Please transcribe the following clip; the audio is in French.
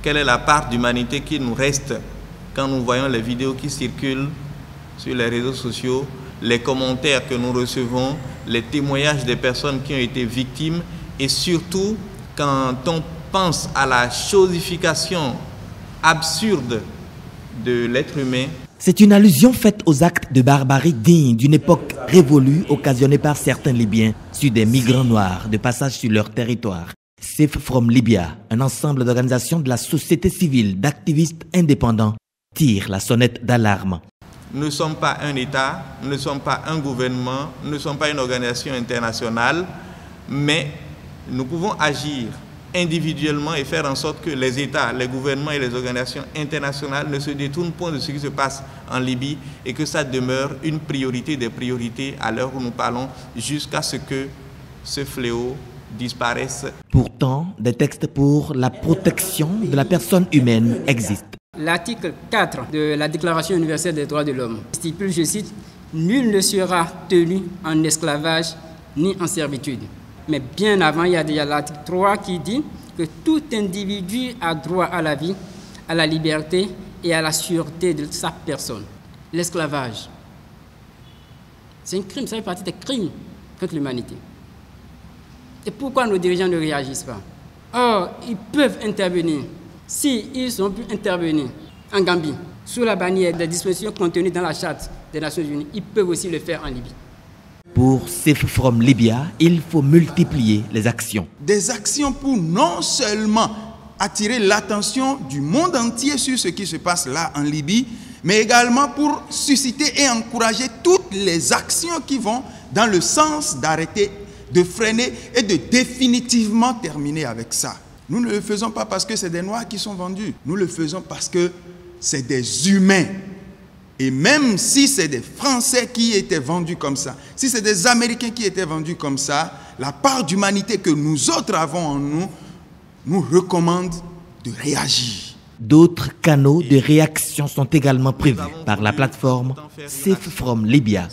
quelle est la part d'humanité qui nous reste quand nous voyons les vidéos qui circulent sur les réseaux sociaux, les commentaires que nous recevons, les témoignages des personnes qui ont été victimes et surtout quand on pense à la chosification absurde de l'être humain. C'est une allusion faite aux actes de barbarie dignes d'une époque révolue occasionnée par certains Libyens sur des migrants noirs de passage sur leur territoire. Safe from Libya, un ensemble d'organisations de la société civile, d'activistes indépendants, tire la sonnette d'alarme. Nous ne sommes pas un État, nous ne sommes pas un gouvernement, nous ne sommes pas une organisation internationale, mais nous pouvons agir individuellement et faire en sorte que les États, les gouvernements et les organisations internationales ne se détournent point de ce qui se passe en Libye et que ça demeure une priorité des priorités à l'heure où nous parlons jusqu'à ce que ce fléau disparaisse. Pourtant, des textes pour la protection de la personne humaine existent. L'article 4 de la Déclaration universelle des droits de l'homme stipule, je cite, « Nul ne sera tenu en esclavage ni en servitude ». Mais bien avant, il y a déjà l'article 3 qui dit que tout individu a droit à la vie, à la liberté et à la sûreté de sa personne. L'esclavage, c'est un crime, ça fait partie des crimes contre l'humanité. Et pourquoi nos dirigeants ne réagissent pas? Or, ils peuvent intervenir. S'ils ont pu intervenir en Gambie, sous la bannière des dispositions contenues dans la Charte des Nations Unies, ils peuvent aussi le faire en Libye. Pour Safe from Libya, il faut multiplier les actions. Des actions pour non seulement attirer l'attention du monde entier sur ce qui se passe là en Libye, mais également pour susciter et encourager toutes les actions qui vont dans le sens d'arrêter, de freiner et de définitivement terminer avec ça. Nous ne le faisons pas parce que c'est des Noirs qui sont vendus. Nous le faisons parce que c'est des humains. Et même si c'est des Français qui étaient vendus comme ça, si c'est des Américains qui étaient vendus comme ça, la part d'humanité que nous autres avons en nous, nous recommande de réagir. D'autres canaux de réaction sont également prévus par la plateforme Safe from Libya.